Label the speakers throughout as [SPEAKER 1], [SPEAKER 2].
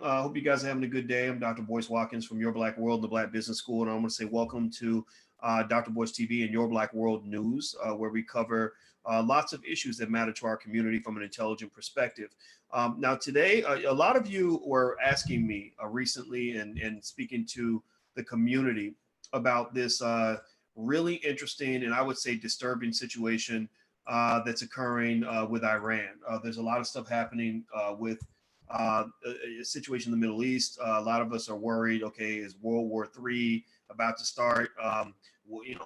[SPEAKER 1] morning. I hope you guys are having a good day. I'm Dr. Boyce Watkins from Your Black World and the Black Business School, and I want to say welcome to Dr. Boyce TV and Your Black World News, where we cover lots of issues that matter to our community from an intelligent perspective. Now, today, a lot of you were asking me recently and speaking to the community about this really interesting and I would say disturbing situation that's occurring with Iran. There's a lot of stuff happening with a situation in the Middle East. A lot of us are worried. Okay, is World War III about to start?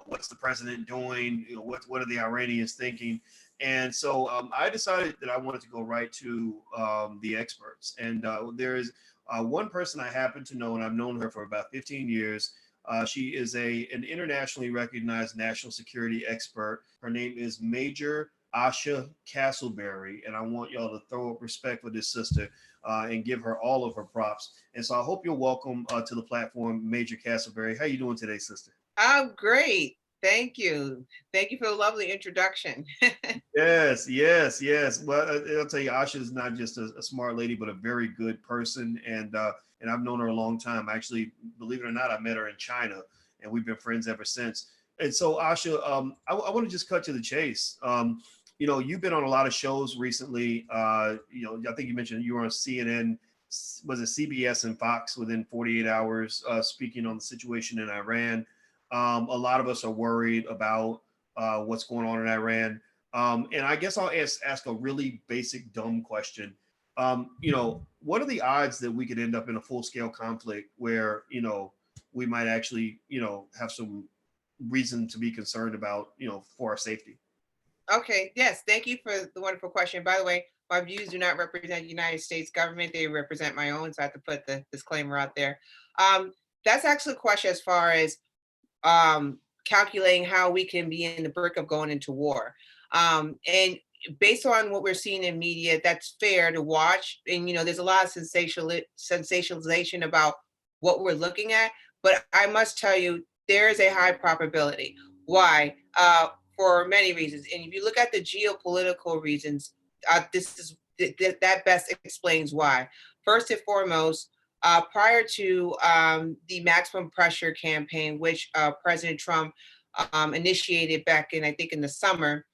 [SPEAKER 1] What's the president doing? What are the Iranians thinking? And so I decided that I wanted to go right to the experts. And there is one person I happen to know, and I've known her for about 15 years. She is an internationally recognized national security expert. Her name is Major Asha Castleberry, and I want y'all to throw up respect for this sister and give her all of her props. And so I hope you're welcome to the platform, Major Castleberry. How you doing today, sister?
[SPEAKER 2] Oh, great. Thank you. Thank you for the lovely introduction.
[SPEAKER 1] Yes. Well, I'll tell you, Asha is not just a smart lady, but a very good person. And I've known her a long time. Actually, believe it or not, I met her in China, and we've been friends ever since. And so, Asha, I want to just cut to the chase. You've been on a lot of shows recently. I think you mentioned you were on CNN, was it CBS and Fox within 48 hours, speaking on the situation in Iran. A lot of us are worried about what's going on in Iran. And I guess I'll ask a really basic, dumb question. What are the odds that we could end up in a full-scale conflict where, we might actually, have some reason to be concerned about, for our safety?
[SPEAKER 2] Okay, yes, thank you for the wonderful question. By the way, my views do not represent the United States government. They represent my own, so I have to put the disclaimer out there. That's actually a question as far as calculating how we can be in the brink of going into war. And based on what we're seeing in media, that's fair to watch. And there's a lot of sensationalization about what we're looking at. But I must tell you, there is a high probability. Why? For many reasons. And if you look at the geopolitical reasons, that best explains why. First and foremost, prior to the maximum pressure campaign, which President Trump initiated back in, I think, in the summer,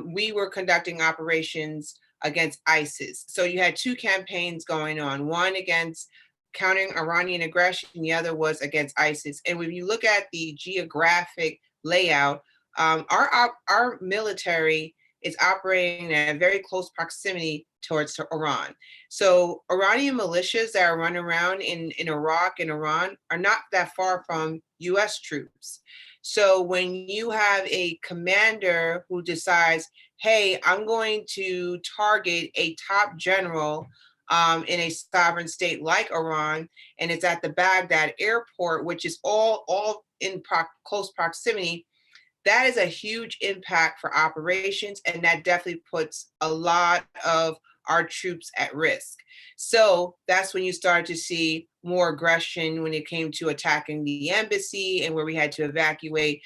[SPEAKER 2] we were conducting operations against ISIS. So you had two campaigns going on, one against countering Iranian aggression, the other was against ISIS. And when you look at the geographic layout, our military is operating at a very close proximity towards Iran. So Iranian militias that are running around in Iraq and Iran are not that far from US troops. So when you have a commander who decides, hey, I'm going to target a top general in a sovereign state like Iran, and it's at the Baghdad airport, which is all in close proximity, that is a huge impact for operations, and that definitely puts a lot of our troops at risk. So that's when you start to see more aggression when it came to attacking the embassy, and where we had to evacuate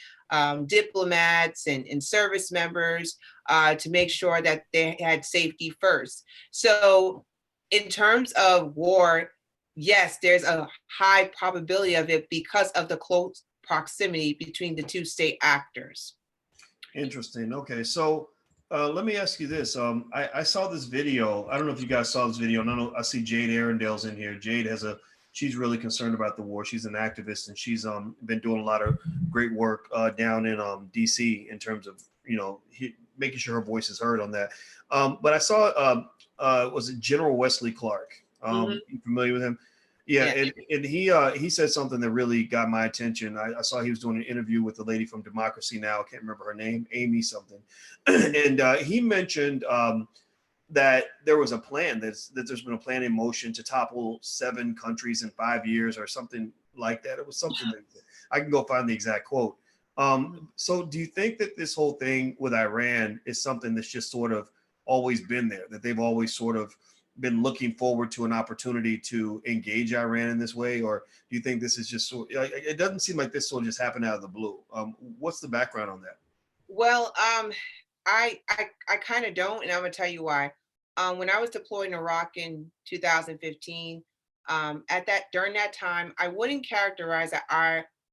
[SPEAKER 2] diplomats and service members to make sure that they had safety first. So in terms of war, yes, there's a high probability of it because of the close proximity between the two state actors.
[SPEAKER 1] Interesting. Okay, so let me ask you this. I saw this video. I don't know if you guys saw this video. I see Jade Arendale's in here. Jade she's really concerned about the war. She's an activist, and she's been doing a lot of great work down in DC in terms of making sure her voice is heard on that. But I saw was it General Wesley Clark? You familiar with him? Yeah, and he said something that really got my attention. I saw he was doing an interview with a lady from Democracy Now! I can't remember her name, Amy something, and he mentioned that there was a plan that there's been a plan in motion to topple 7 countries in 5 years or something like that. It was something that I can go find the exact quote. So do you think that this whole thing with Iran is something that's just sort of always been there, that they've always sort of been looking forward to an opportunity to engage Iran in this way? Or do you think this is just it doesn't seem like this sort of just happened out of the blue? What's the background on that?
[SPEAKER 2] Well, I kind of don't, and I'm gonna tell you why. When I was deployed in Iraq in 2015, During that time, I wouldn't characterize that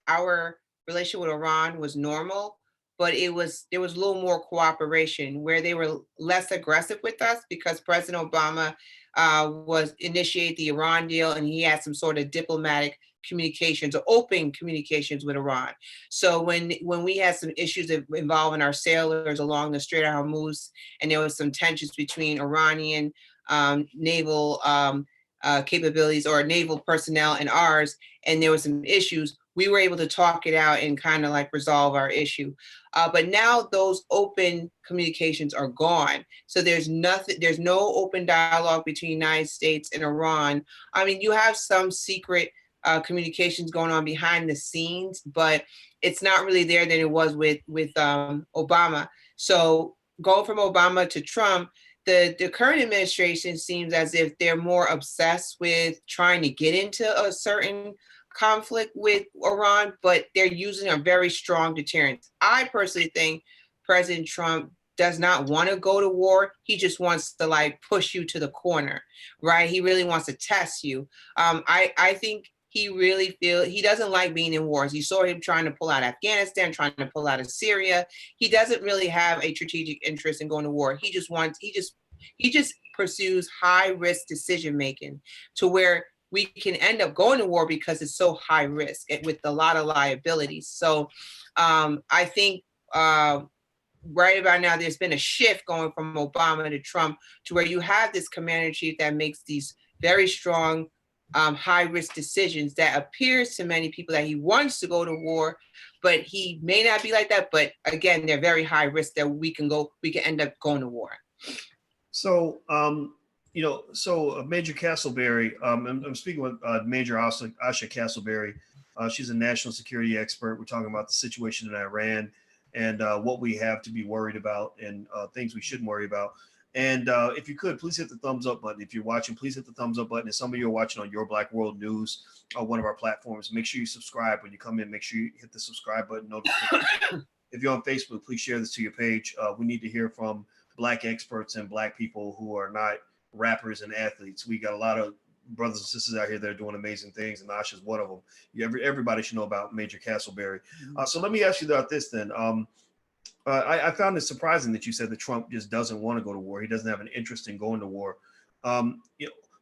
[SPEAKER 2] our relationship with Iran was normal, but there was a little more cooperation where they were less aggressive with us because President Obama was initiate the Iran deal, and he had some sort of diplomatic communications or open communications with Iran. So when we had some issues involving our sailors along the Strait of Hormuz, and there was some tensions between Iranian naval capabilities or naval personnel and ours, and there was some issues, we were able to talk it out and kind of like resolve our issue. But now those open communications are gone. So there's nothing, there's no open dialogue between the United States and Iran. I mean, you have some secret communications going on behind the scenes, but it's not really there than it was with Obama. So going from Obama to Trump, the current administration seems as if they're more obsessed with trying to get into a certain conflict with Iran, but they're using a very strong deterrent. I personally think President Trump does not want to go to war. He just wants to like push you to the corner, right? He really wants to test you. I think he doesn't like being in wars. You saw him trying to pull out Afghanistan, trying to pull out of Syria. He doesn't really have a strategic interest in going to war. He just pursues high risk decision making to where we can end up going to war because it's so high risk with a lot of liabilities. So I think right about now, there's been a shift going from Obama to Trump to where you have this commander in chief that makes these very strong, high risk decisions that appears to many people that he wants to go to war, but he may not be like that. But again, they're very high risk that we can end up going to war.
[SPEAKER 1] So, Major Castleberry, I'm speaking with Major Asha Castleberry. She's a national security expert. We're talking about the situation in Iran and what we have to be worried about and things we shouldn't worry about. And if you could, please hit the thumbs up button. If you're watching, please hit the thumbs up button. If some of you are watching on Your Black World News or one of our platforms, make sure you subscribe. When you come in, make sure you hit the subscribe button notification. If you're on Facebook, please share this to your page. We need to hear from Black experts and Black people who are not rappers and athletes. We got a lot of brothers and sisters out here that are doing amazing things, and Asha's one of them. Everybody should know about Major Castleberry. So let me ask you about this then. I found it surprising that you said that Trump just doesn't want to go to war. He doesn't have an interest in going to war.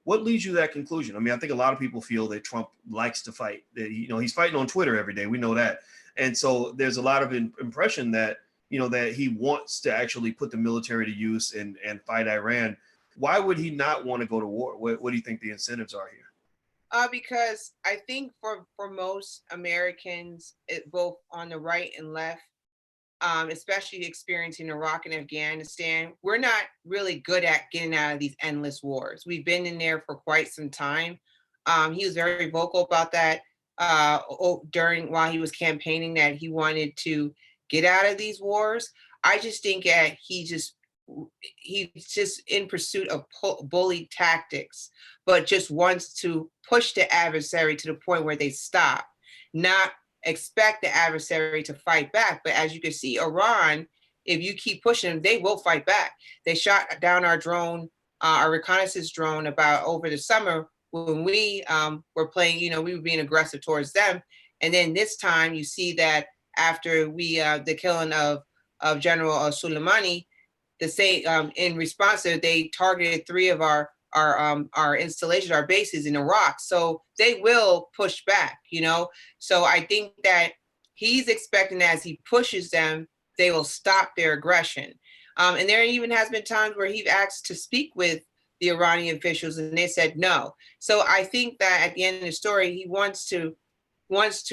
[SPEAKER 1] What leads you to that conclusion? I mean, I think a lot of people feel that Trump likes to fight. That he's fighting on Twitter every day. We know that, and so there's a lot of impression that that he wants to actually put the military to use and fight Iran. Why would he not want to go to war? What do you think the incentives are here?
[SPEAKER 2] Because I think for most Americans, both on the right and left, especially experiencing Iraq and Afghanistan, we're not really good at getting out of these endless wars. We've been in there for quite some time. He was very vocal about that while he was campaigning, that he wanted to get out of these wars. I just think that he's just in pursuit of bully tactics, but just wants to push the adversary to the point where they stop, not expect the adversary to fight back. But as you can see, Iran, if you keep pushing them, they will fight back. They shot down our drone, our reconnaissance drone, about over the summer when we were playing, we were being aggressive towards them. And then this time you see that after the killing of General Soleimani, in response to it, they targeted 3 of our installations, our bases in Iraq. So they will push back, So I think that he's expecting as he pushes them, they will stop their aggression. And there even has been times where he's asked to speak with the Iranian officials and they said no. So I think that at the end of the story, he wants to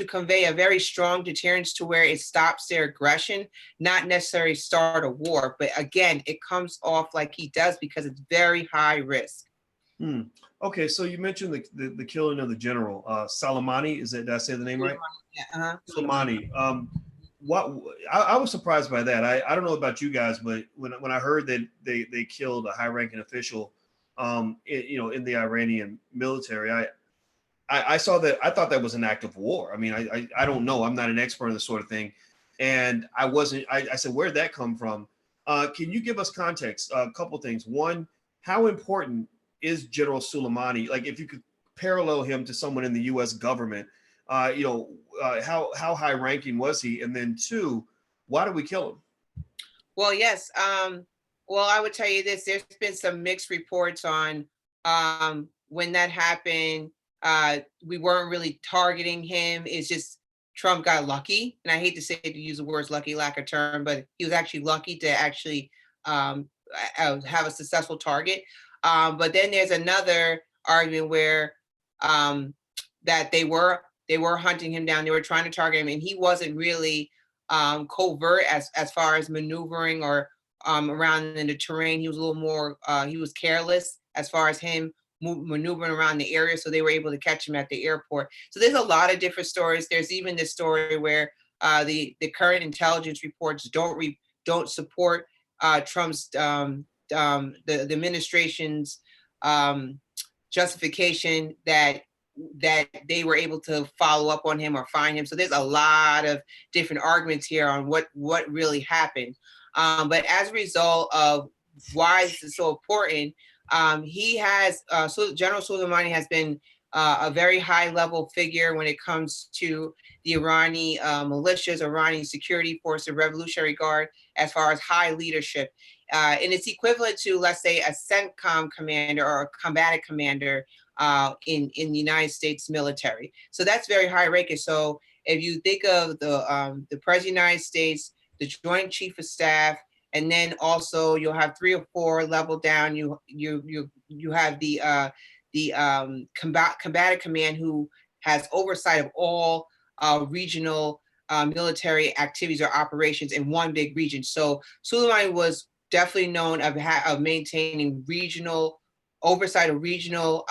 [SPEAKER 2] convey a very strong deterrence to where it stops their aggression, not necessarily start a war. But again, it comes off like he does because it's very high risk.
[SPEAKER 1] Okay, so you mentioned the killing of the general Soleimani. Did I say the name right?
[SPEAKER 2] Yeah,
[SPEAKER 1] Soleimani. I was surprised by that. I don't know about you guys, but when I heard that they killed a high-ranking official, in the Iranian military, I saw that. I thought that was an act of war. I mean, I don't know. I'm not an expert in this sort of thing, and I wasn't. I said, where'd that come from? Can you give us context? A couple things. One, how important is General Soleimani? Like, if you could parallel him to someone in the U.S. government. How high ranking was he? And then two, why did we kill him?
[SPEAKER 2] Well, yes. Well, I would tell you this: there's been some mixed reports on when that happened. We weren't really targeting him. It's just Trump got lucky, and I hate to say to use the words "lucky" lack of term, but he was actually lucky to actually um, have a successful target. But then there's another argument where um, that they were hunting him down. They were trying to target him, and he wasn't really covert as far as maneuvering or around in the terrain. He was a little more. He was careless as far as him maneuvering around the area, so they were able to catch him at the airport. So there's a lot of different stories. There's even this story where the current intelligence reports don't support Trump's the administration's um, justification that they were able to follow up on him or find him. So there's a lot of different arguments here on what really happened. But as a result of why this is so important, he has so General Soleimani has been a very high level figure when it comes to the Irani militias, Iranian security force, the Revolutionary Guard, as far as high leadership. And it's equivalent to, let's say, a CENTCOM commander or a combatant commander in the United States military. So that's very high ranking. So if you think of the President of the United States, the Joint Chief of Staff, and then also you'll have 3 or 4 level down. You have the combatant command who has oversight of all regional military activities or operations in one big region. So Soleimani was definitely known of maintaining regional oversight of regional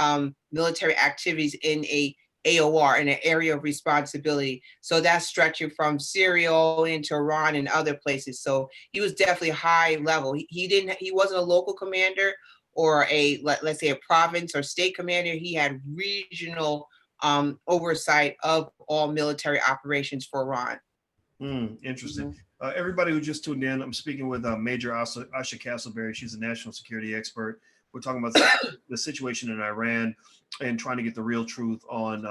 [SPEAKER 2] military activities in a AOR, in an area of responsibility. So that's stretching from Syria into Iran and other places. So he was definitely high level. He wasn't a local commander or let's say a province or state commander. He had regional oversight of all military operations for Iran.
[SPEAKER 1] Interesting. Everybody who just tuned in, I'm speaking with Major Asha Castleberry. She's a national security expert. We're talking about the situation in Iran and trying to get the real truth on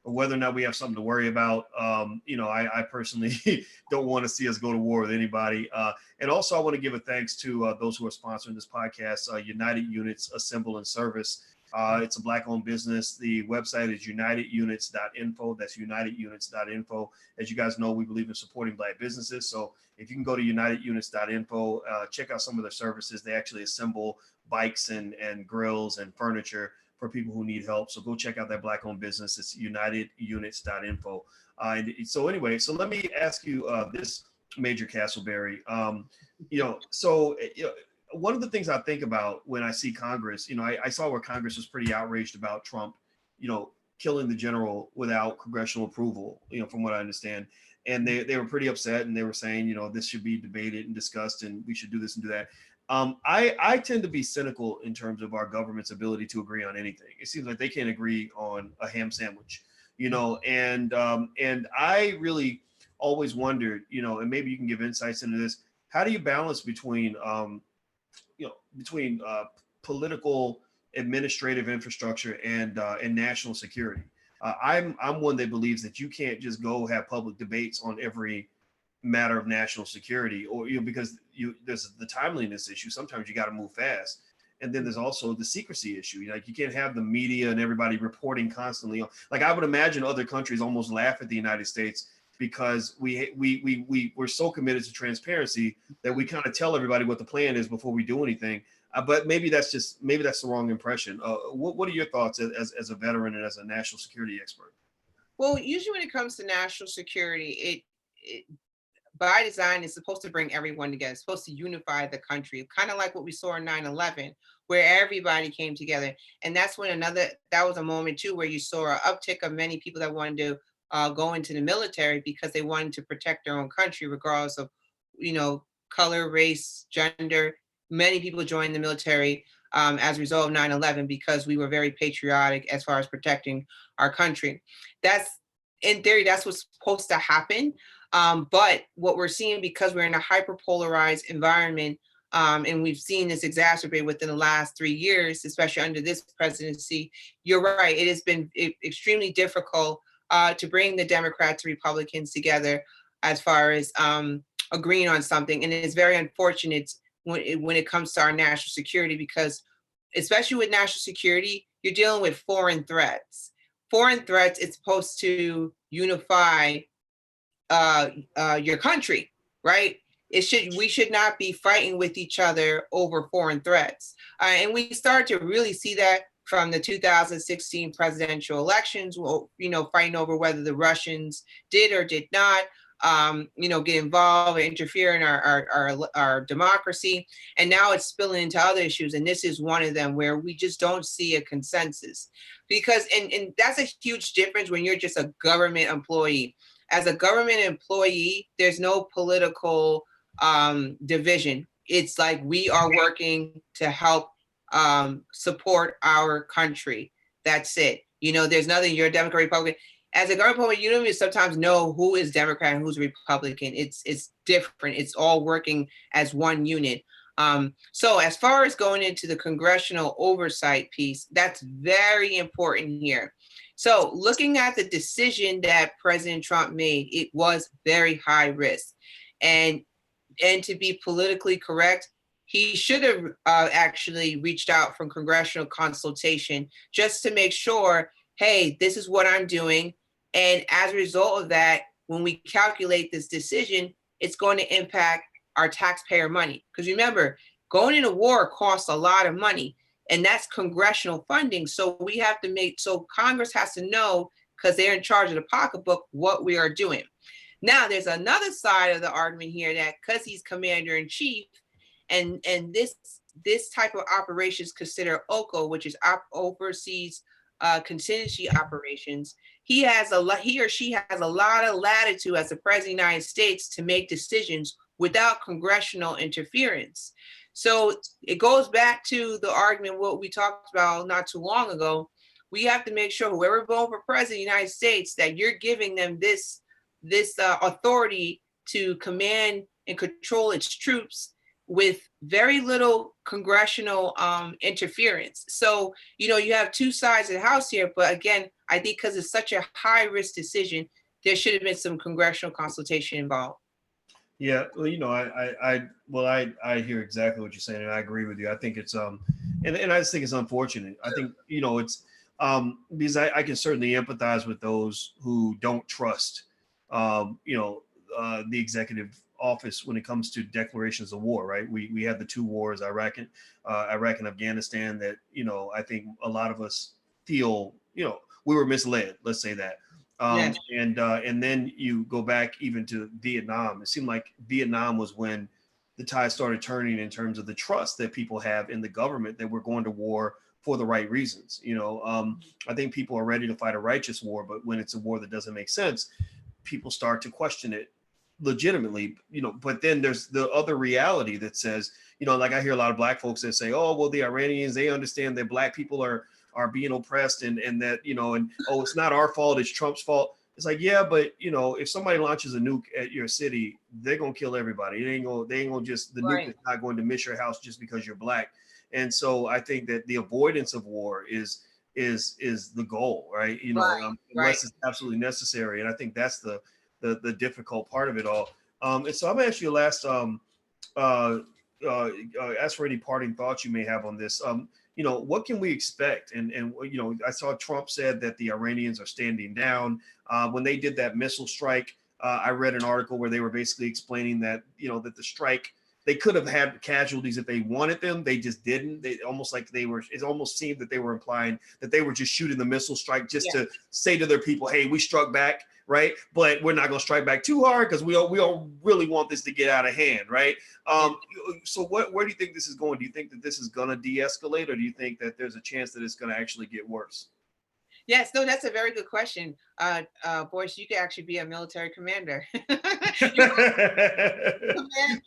[SPEAKER 1] whether or not we have something to worry about. I personally don't want to see us go to war with anybody. And also, I want to give a thanks to those who are sponsoring this podcast, United Units Assemble and Service. It's a Black-owned business. The website is unitedunits.info. That's unitedunits.info. As you guys know, we believe in supporting Black businesses. So if you can go to unitedunits.info, check out some of their services. They actually assemble bikes and grills and furniture for people who need help. So go check out that Black-owned business. It's unitedunits.info. So let me ask you this, Major Castleberry. One of the things I think about when I see Congress, I saw where Congress was pretty outraged about Trump, killing the general without congressional approval, from what I understand. And they were pretty upset, and they were saying, this should be debated and discussed, and we should do this and do that. I tend to be cynical in terms of our government's ability to agree on anything. It seems like they can't agree on a ham sandwich, and I really always wondered, and maybe you can give insights into this. How do you balance between political administrative infrastructure and national security? I'm one that believes that you can't just go have public debates on every matter of national security, or because there's the timeliness issue. Sometimes you got to move fast, and then there's also the secrecy issue. Like, you can't have the media and everybody reporting constantly. Like, I would imagine other countries almost laugh at the United States because we're so committed to transparency that we kind of tell everybody what the plan is before we do anything. But maybe that's the wrong impression. What are your thoughts as a veteran and as a national security expert?
[SPEAKER 2] Well, usually when it comes to national security, it by design is supposed to bring everyone together. It's supposed to unify the country, kind of like what we saw in 9/11, where everybody came together. And that's when that was a moment too where you saw an uptick of many people that wanted to go into the military because they wanted to protect their own country, regardless of, color, race, gender. Many people joined the military as a result of 9/11 because we were very patriotic as far as protecting our country. That's, in theory, that's what's supposed to happen. But what we're seeing, because we're in a hyper polarized environment, and we've seen this exacerbate within the last 3 years, especially under this presidency. You're right. It has been extremely difficult to bring the Democrats and Republicans together as far as agreeing on something. And it's very unfortunate when it comes to our national security, because especially with national security, you're dealing with foreign threats. Foreign threats, it's supposed to unify your country, right? We should not be fighting with each other over foreign threats. And we started to really see that from the 2016 presidential elections, fighting over whether the Russians did or did not, get involved or interfere in our democracy. And now it's spilling into other issues. And this is one of them where we just don't see a consensus. Because, and that's a huge difference when you're just a government employee. As a government employee, there's no political division. It's like we are working to help support our country. That's it. There's nothing, you're a Democrat, Republican. As a government employee, you don't even sometimes know who is Democrat and who's Republican. It's different. It's all working as one unit. So as far as going into the congressional oversight piece, that's very important here. So looking at the decision that President Trump made, it was very high risk. And to be politically correct, he should have actually reached out from congressional consultation just to make sure, hey, this is what I'm doing. And as a result of that, when we calculate this decision, it's going to impact our taxpayer money. Because remember, going into war costs a lot of money, and that's congressional funding. So we have to so Congress has to know, because they're in charge of the pocketbook, what we are doing. Now, there's another side of the argument here that because he's commander in chief, and this type of operations considered OCO, which is overseas contingency operations, he or she has a lot of latitude as the president of the United States to make decisions without congressional interference. So it goes back to the argument, what we talked about not too long ago. We have to make sure whoever votes for president of the United States, that you're giving them this authority to command and control its troops with very little congressional interference. So, you have two sides of the house here, but again, I think because it's such a high risk decision, there should have been some congressional consultation involved.
[SPEAKER 1] Yeah, well, I hear exactly what you're saying, and I agree with you. I think it's and I just think it's unfortunate. I think it's because I can certainly empathize with those who don't trust the executive office when it comes to declarations of war. Right? We had the two wars, Iraq and Afghanistan, that I think a lot of us feel we were misled. Let's say that.
[SPEAKER 2] Yes.
[SPEAKER 1] And then you go back even to Vietnam. It seemed like Vietnam was when the tide started turning in terms of the trust that people have in the government, that we're going to war for the right reasons. I think people are ready to fight a righteous war, but when it's a war that doesn't make sense, people start to question it legitimately. But then there's the other reality that says, like I hear a lot of Black folks that say, oh, well, the Iranians, they understand that Black people are being oppressed and that, and oh, it's not our fault, it's Trump's fault. It's like, yeah, but if somebody launches a nuke at your city, they're gonna kill everybody. They ain't gonna just, the nuke is not going to miss your house just because you're Black. And so I think that the avoidance of war is the goal, right? Unless it's absolutely necessary. And I think that's the difficult part of it all. And so I'm gonna ask you a last ask for any parting thoughts you may have on this. What can we expect? And I saw Trump said that the Iranians are standing down. When they did that missile strike, I read an article where they were basically explaining that, that the strike, they could have had casualties if they wanted them. They just didn't. It almost seemed that they were implying that they were just shooting the missile strike just to say to their people, hey, we struck back, right? But we're not going to strike back too hard because we don't really want this to get out of hand, right? So where do you think this is going? Do you think that this is going to de-escalate, or do you think that there's a chance that it's going to actually get worse?
[SPEAKER 2] Yes, no, that's a very good question. Boyce, you could actually be a military commander.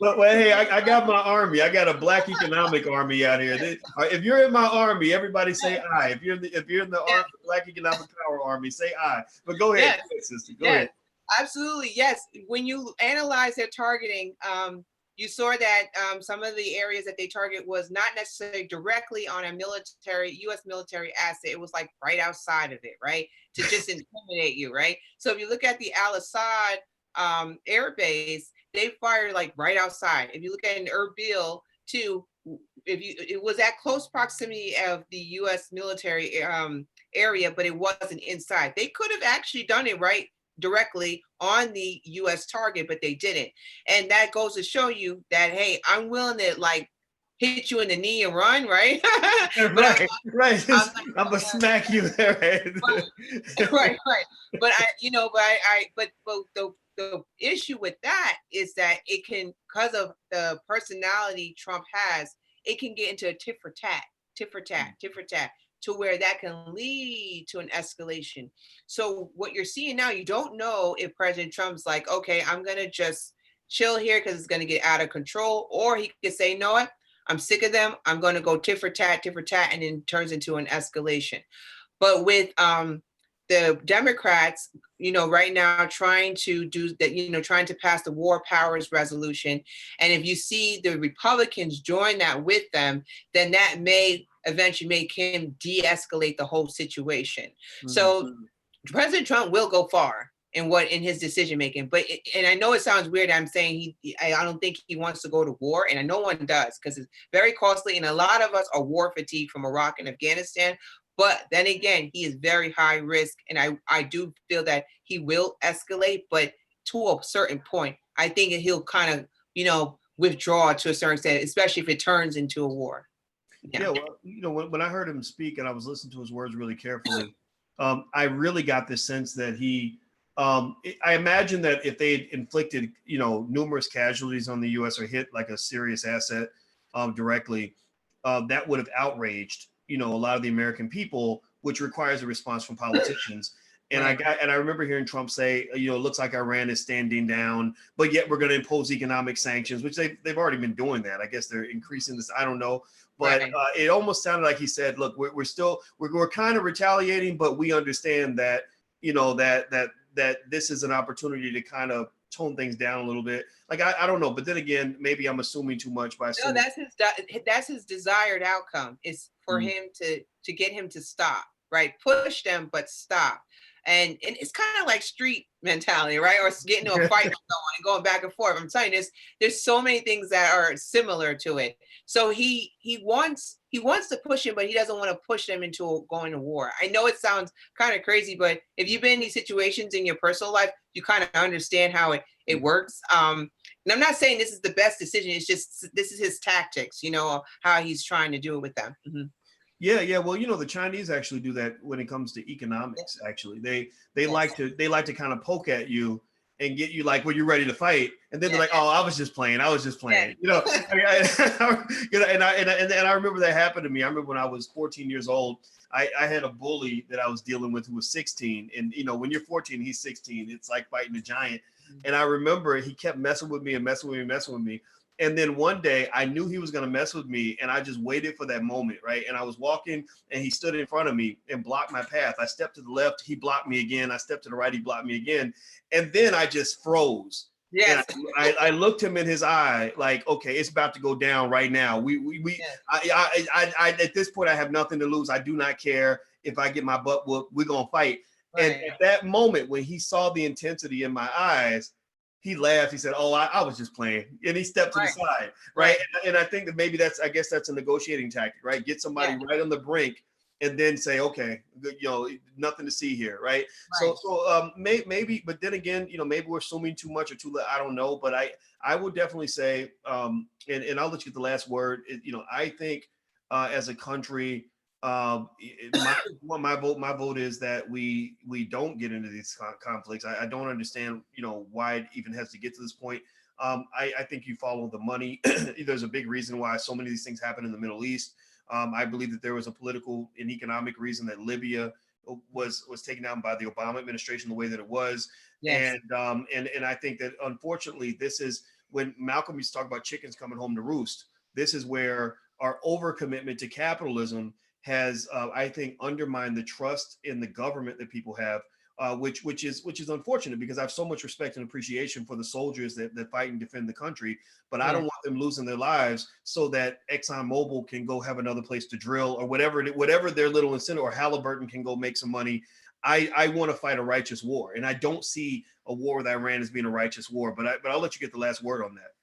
[SPEAKER 1] Well, hey, I got my army. I got a Black economic army out here. If you're in my army, everybody say aye. If you're in the Black economic power army, say aye. But go ahead, sister. Go ahead.
[SPEAKER 2] Absolutely, yes. When you analyze their targeting, you saw that some of the areas that they target was not necessarily directly on a U.S. military asset. It was like right outside of it, right, to just intimidate you, right. So if you look at the Al Assad air base, they fired like right outside. If you look at an Erbil too, if you it was at close proximity of the U.S. military area, but it wasn't inside. They could have actually done it right directly on the US target, but they didn't. And that goes to show you that, hey, I'm willing to like hit you in the knee and run, right? But
[SPEAKER 1] Right, right.
[SPEAKER 2] I'm
[SPEAKER 1] I'm gonna smack you there.
[SPEAKER 2] right, right. But the issue with that is that it can, because of the personality Trump has, it can get into a tit for tat, tit for tat, tit for tat, to where that can lead to an escalation. So what you're seeing now, you don't know if President Trump's like, okay, I'm gonna just chill here because it's gonna get out of control, or he could say, you know what, I'm sick of them. I'm gonna go tit for tat, and then turns into an escalation. But with the Democrats, right now trying to do that, trying to pass the War Powers Resolution, and if you see the Republicans join that with them, then that may eventually make him de-escalate the whole situation. Mm-hmm. So President Trump will go far in his decision making, and I know it sounds weird. I'm saying I don't think he wants to go to war, and no one does, because it's very costly, and a lot of us are war fatigued from Iraq and Afghanistan. But then again, he is very high risk, and I do feel that he will escalate, but to a certain point. I think he'll kind of withdraw to a certain extent, especially if it turns into a war.
[SPEAKER 1] Yeah, well, when I heard him speak and I was listening to his words really carefully, I really got this sense that I imagine that if they had inflicted, numerous casualties on the U.S. or hit like a serious asset directly, that would have outraged, a lot of the American people, which requires a response from politicians. And right. I remember hearing Trump say, it looks like Iran is standing down, but yet we're going to impose economic sanctions, which they've already been doing that. I guess they're increasing this. I don't know. But right. It almost sounded like he said, look, we're kind of retaliating, but we understand that, that this is an opportunity to kind of tone things down a little bit. Like, I don't know. But then again, maybe I'm assuming too much by assuming.
[SPEAKER 2] No, that's his desired outcome, is for him to get him to stop, right? Push them, but stop. And it's kind of like street mentality, right? Or getting into a fight with someone and going back and forth. I'm telling you, there's so many things that are similar to it. So he wants to push him, but he doesn't want to push them into going to war. I know it sounds kind of crazy, but if you've been in these situations in your personal life, you kind of understand how it works. And I'm not saying this is the best decision. It's just, this is his tactics, how he's trying to do it with them. Mm-hmm.
[SPEAKER 1] Yeah. Well, the Chinese actually do that when it comes to economics. Actually, they like to kind of poke at you and get you like, well, you're ready to fight, and then they're like, oh, I was just playing. Yeah. And I remember that happened to me. I remember when I was 14 years old, I had a bully that I was dealing with who was 16, and when you're 14, he's 16. It's like fighting a giant. And I remember he kept messing with me. And then one day I knew he was going to mess with me, and I just waited for that moment, right? And I was walking, and he stood in front of me and blocked my path. I stepped to the left, he blocked me again. I stepped to the right, he blocked me again. And then I just froze.
[SPEAKER 2] Yes.
[SPEAKER 1] And I looked him in his eye like, okay, it's about to go down right now. I at this point, I have nothing to lose. I do not care if I get my butt whooped. We're going to fight. Right. And at that moment, when he saw the intensity in my eyes, he laughed. He said, oh, I was just playing. And he stepped to the side. Right. And I think that maybe that's a negotiating tactic, right? Get somebody right on the brink and then say, okay, nothing to see here. Right. So maybe, but then again, maybe we're assuming too much or too little. I don't know. But I would definitely say, and I'll let you get the last word. I think as a country, my vote is that we don't get into these conflicts. I don't understand why it even has to get to this point. I think you follow the money. There's a big reason why so many of these things happen in the Middle East. I believe that there was a political and economic reason that Libya was taken down by the Obama administration the way that it was. Yes. And I think that unfortunately this is when Malcolm used to talk about chickens coming home to roost. This is where our overcommitment to capitalism has, I think, undermined the trust in the government that people have. which is unfortunate because I have so much respect and appreciation for the soldiers that fight and defend the country. But I
[SPEAKER 2] Yeah.
[SPEAKER 1] don't want them losing their lives so that ExxonMobil can go have another place to drill or whatever their little incentive, or Halliburton can go make some money. I want to fight a righteous war, and I don't see a war with Iran as being a righteous war. But I'll let you get the last word on that.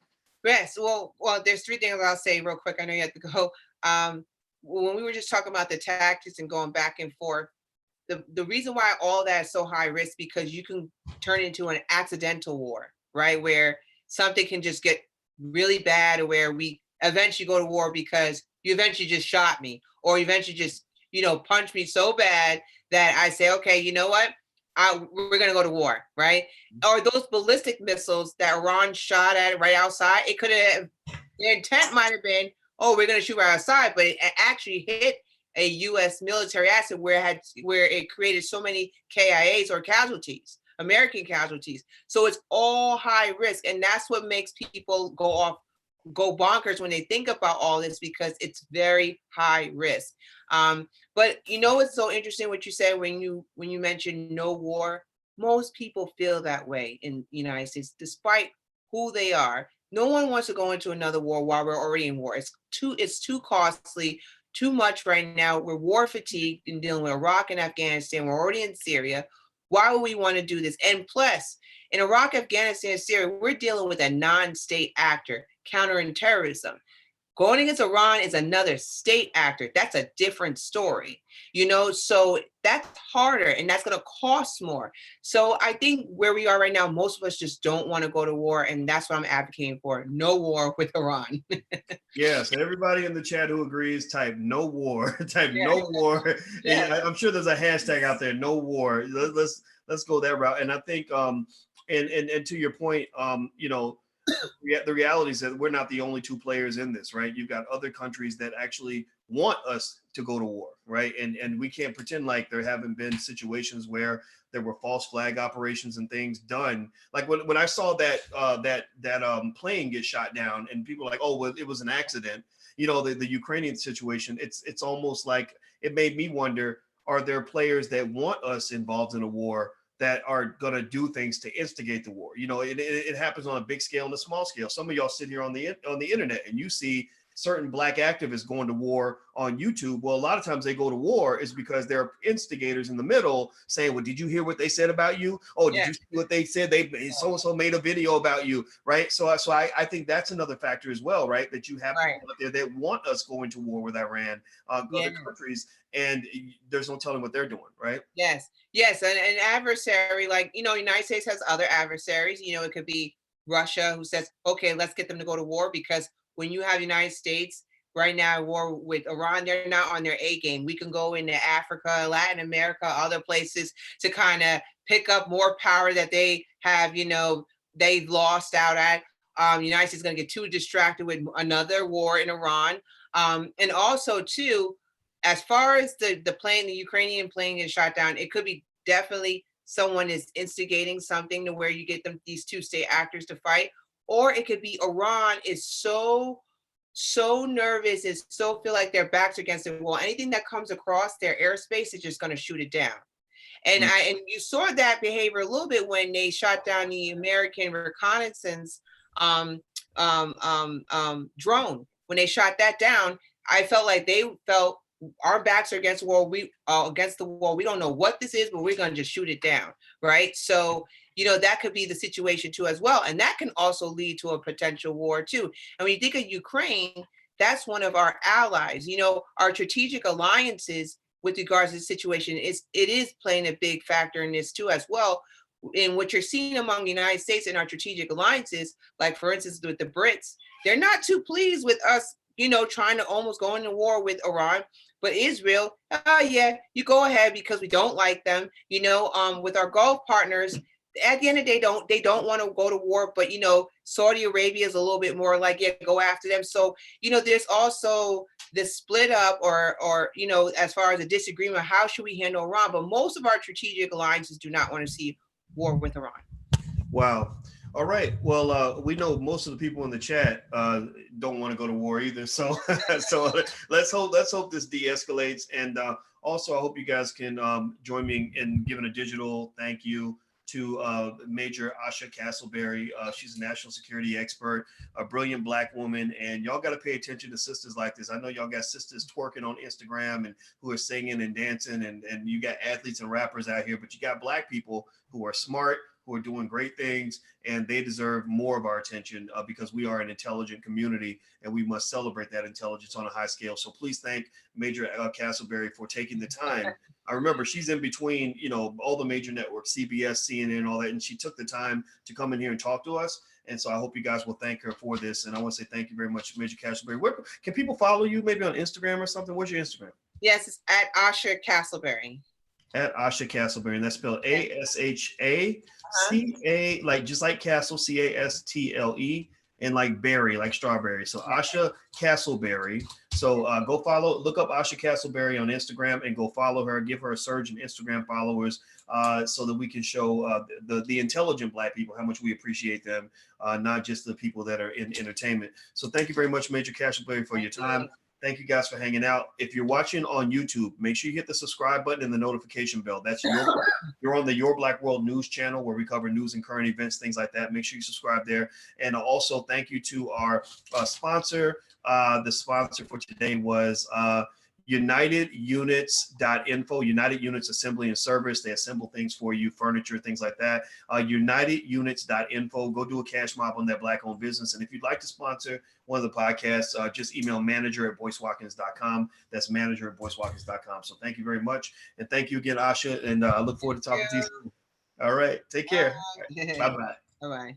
[SPEAKER 2] Yes. Well, there's three things I'll say real quick. I know you have to go. Um, when we were just talking about the tactics and going back and forth, the reason why all that is so high risk, because you can turn into an accidental war, right? Where something can just get really bad, or where we eventually go to war because you eventually just shot me, or eventually just, punch me so bad that I say, okay, you know what? We're going to go to war, right? Or those ballistic missiles that Iran shot at right outside, it could have, their intent might have been, oh, we're going to shoot right outside, but it actually hit a U.S. military asset where it created so many KIAs, or casualties, American casualties. So it's all high risk, and that's what makes people go bonkers when they think about all this, because it's very high risk. But it's so interesting what you said when you mentioned no war. Most people feel that way in the United States, despite who they are. No one wants to go into another war while we're already in war. It's too costly, too much right now. We're war fatigued in dealing with Iraq and Afghanistan. We're already in Syria. Why would we want to do this? And plus, in Iraq, Afghanistan, and Syria, we're dealing with a non-state actor countering terrorism. Going against Iran is another state actor. That's a different story, so that's harder, and that's going to cost more. So I think where we are right now, most of us just don't want to go to war, and that's what I'm advocating for. No war with Iran.
[SPEAKER 1] Yes, and everybody in the chat who agrees, type no war, type
[SPEAKER 2] Yeah.
[SPEAKER 1] no war.
[SPEAKER 2] Yeah.
[SPEAKER 1] I'm sure there's a hashtag out there, no war. Let's go that route. And I think and to your point, the reality is that we're not the only two players in this, right? You've got other countries that actually want us to go to war, right? And we can't pretend like there haven't been situations where there were false flag operations and things done. Like when I saw that plane get shot down, and people are like, oh, well, it was an accident. The Ukrainian situation, it's almost like it made me wonder, are there players that want us involved in a war that are going to do things to instigate the war? It happens on a big scale and a small scale. Some of y'all sit here on the internet and you see certain Black activists going to war on YouTube. Well, a lot of times they go to war is because there are instigators in the middle saying, well, did you hear what they said about you? Oh, did you see what they said? So-and-so made a video about you, right? So I think that's another factor as well, right? That you have people out there that want us going to war with Iran, other countries, and there's no telling what they're doing, right?
[SPEAKER 2] Yes. And an adversary, like, United States has other adversaries. It could be Russia, who says, okay, let's get them to go to war, because when you have United States right now at war with Iran, they're not on their A game. We can go into Africa, Latin America, other places to kind of pick up more power that they have, they've lost out at. United States is going to get too distracted with another war in Iran. And also, too, as far as the plane, the Ukrainian plane is shot down, it could be definitely someone is instigating something to where you get these two state actors to fight. Or it could be Iran is so nervous, is so feel like their backs against the wall. Anything that comes across their airspace is just going to shout it down. And and you saw that behavior a little bit when they shot down the American reconnaissance drone. When they shot that down, I felt like they felt our backs are against the wall. Against the wall. We don't know what this is, but we're going to just shoot it down, right? So that could be the situation too as well. And that can also lead to a potential war too. And when you think of Ukraine, that's one of our allies. Our strategic alliances with regards to the situation it is playing a big factor in this too as well. In what you're seeing among the United States and our strategic alliances, like for instance with the Brits, they're not too pleased with us, trying to almost go into war with Iran. But Israel, yeah, you go ahead because we don't like them. With our Gulf partners, at the end of the day, they don't want to go to war, but Saudi Arabia is a little bit more like, yeah, go after them. So there's also this split up, or as far as a disagreement, how should we handle Iran? But most of our strategic alliances do not want to see war with Iran.
[SPEAKER 1] Wow. All right. Well, we know most of the people in the chat don't want to go to war either. So so let's hope this de-escalates. And Also, I hope you guys can join me in giving a digital thank you to Major Asha Castleberry. She's a national security expert, a brilliant Black woman, and y'all got to pay attention to sisters like this. I know y'all got sisters twerking on Instagram and who are singing and dancing, and you got athletes and rappers out here, but you got Black people who are smart, who are doing great things, and they deserve more of our attention because we are an intelligent community, and we must celebrate that intelligence on a high scale. So please thank Major Castleberry for taking the time. I remember she's in between, all the major networks, CBS, CNN, all that, and she took the time to come in here and talk to us. And so I hope you guys will thank her for this. And I want to say thank you very much, Major Castleberry. Where can people follow you? Maybe on Instagram or something? What's your Instagram?
[SPEAKER 2] Yes, it's at Asha Castleberry.
[SPEAKER 1] At Asha Castleberry, and that's spelled ASHA CA, like just like Castle, CASTLE, and like berry, like strawberry. So Asha Castleberry. So go look up Asha Castleberry on Instagram and go follow her. Give her a surge in Instagram followers so that we can show the intelligent Black people how much we appreciate them, not just the people that are in entertainment. So thank you very much, Major Castleberry, for your time. Thank you guys for hanging out. If you're watching on YouTube, make sure you hit the subscribe button and the notification bell. That's you're on the Your Black World News channel where we cover news and current events, things like that. Make sure you subscribe there. And also thank you to our sponsor. The sponsor for today was UnitedUnits.info. United Units Assembly and Service. They assemble things for you, furniture, things like that. UnitedUnits.info. Go do a cash mob on that Black-owned business. And if you'd like to sponsor one of the podcasts, just email manager@boycewatkins.com. That's manager@boycewatkins.com. So thank you very much. And thank you again, Asha. And I look forward to talking to you soon. All right. Take care. Right. Bye-bye.
[SPEAKER 2] Bye-bye.